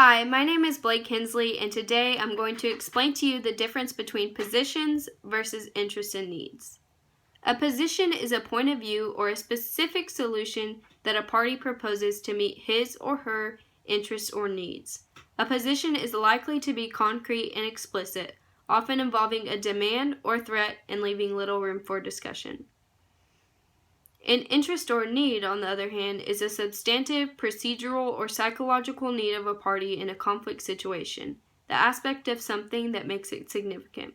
Hi, my name is Blake Hensley, and today I'm going to explain to you the difference between positions versus interests and needs. A position is a point of view or a specific solution that a party proposes to meet his or her interests or needs. A position is likely to be concrete and explicit, often involving a demand or threat and leaving little room for discussion. An interest or need, on the other hand, is a substantive, procedural, or psychological need of a party in a conflict situation, the aspect of something that makes it significant.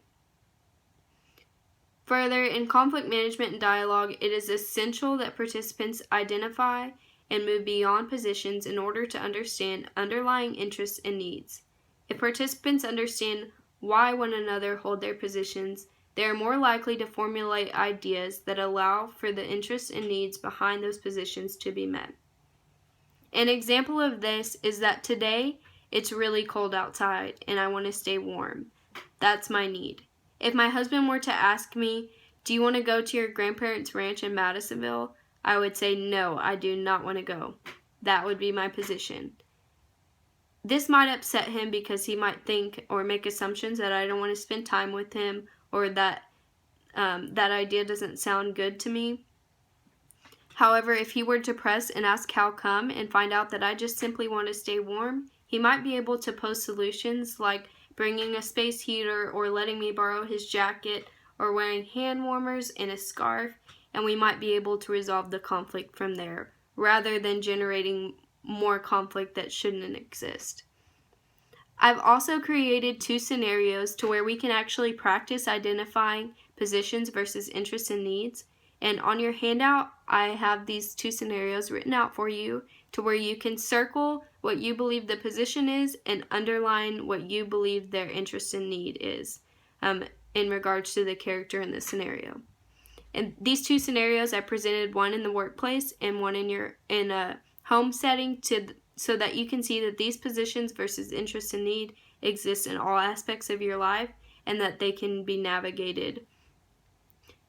Further, in conflict management and dialogue, it is essential that participants identify and move beyond positions in order to understand underlying interests and needs. If participants understand why one another hold their positions, they are more likely to formulate ideas that allow for the interests and needs behind those positions to be met. An example of this is that today it's really cold outside and I want to stay warm. That's my need. If my husband were to ask me, "Do you want to go to your grandparents' ranch in Madisonville?" I would say, "No, I do not want to go." That would be my position. This might upset him because he might think or make assumptions that I don't want to spend time with him, or that that idea doesn't sound good to me. However, if he were to press and ask how come and find out that I just simply want to stay warm, he might be able to pose solutions like bringing a space heater or letting me borrow his jacket or wearing hand warmers and a scarf, and we might be able to resolve the conflict from there, rather than generating more conflict that shouldn't exist. I've also created two scenarios to where we can actually practice identifying positions versus interests and needs. And on your handout, I have these two scenarios written out for you to where you can circle what you believe the position is and underline what you believe their interest and need is in regards to the character in the scenario. And these two scenarios, I presented one in the workplace and one in a home setting so that you can see that these positions versus interest and need exist in all aspects of your life and that they can be navigated.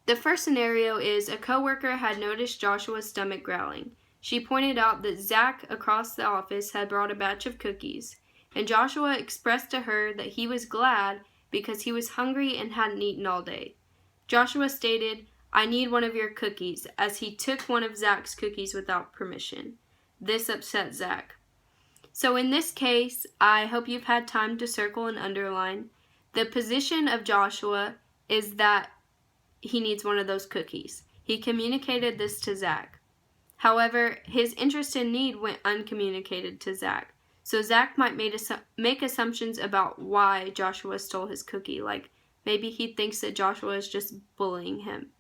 The first scenario is a coworker had noticed Joshua's stomach growling. She pointed out that Zach across the office had brought a batch of cookies, and Joshua expressed to her that he was glad because he was hungry and hadn't eaten all day. Joshua stated, "I need one of your cookies," as he took one of Zach's cookies without permission. This upset Zach. So in this case, I hope you've had time to circle and underline. The position of Joshua is that he needs one of those cookies. He communicated this to Zach. However, his interest and need went uncommunicated to Zach. So Zach might make assumptions about why Joshua stole his cookie, like maybe he thinks that Joshua is just bullying him,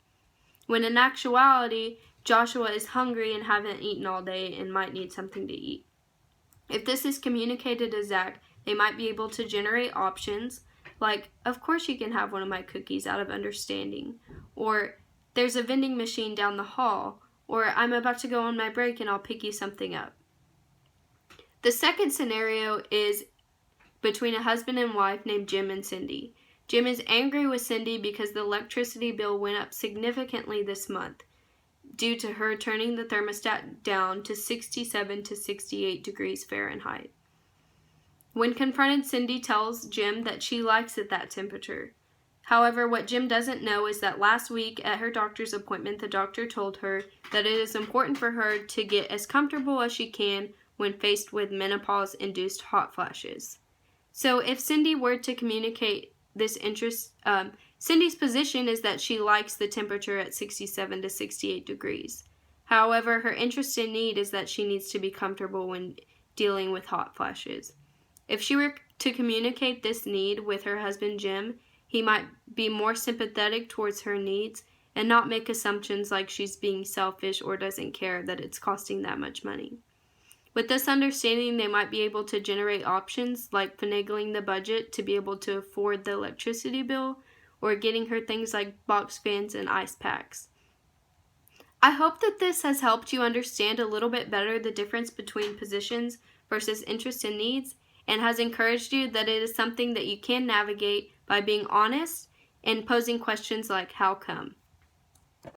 when in actuality, Joshua is hungry and hasn't eaten all day and might need something to eat. If this is communicated to Zach, they might be able to generate options like, "Of course you can have one of my cookies," out of understanding, or "There's a vending machine down the hall," or "I'm about to go on my break and I'll pick you something up." The second scenario is between a husband and wife named Jim and Cindy. Jim is angry with Cindy because the electricity bill went up significantly this month due to her turning the thermostat down to 67 to 68 degrees Fahrenheit. When confronted, Cindy tells Jim that she likes it that temperature. However, what Jim doesn't know is that last week at her doctor's appointment, the doctor told her that it is important for her to get as comfortable as she can when faced with menopause-induced hot flashes. So if Cindy were to communicate this interest, Cindy's position is that she likes the temperature at 67 to 68 degrees. However, her interest and need is that she needs to be comfortable when dealing with hot flashes. If she were to communicate this need with her husband Jim, he might be more sympathetic towards her needs and not make assumptions like she's being selfish or doesn't care that it's costing that much money. With this understanding, they might be able to generate options like finagling the budget to be able to afford the electricity bill, or getting her things like box fans and ice packs. I hope that this has helped you understand a little bit better the difference between positions versus interests and needs, and has encouraged you that it is something that you can navigate by being honest and posing questions like, "How come?"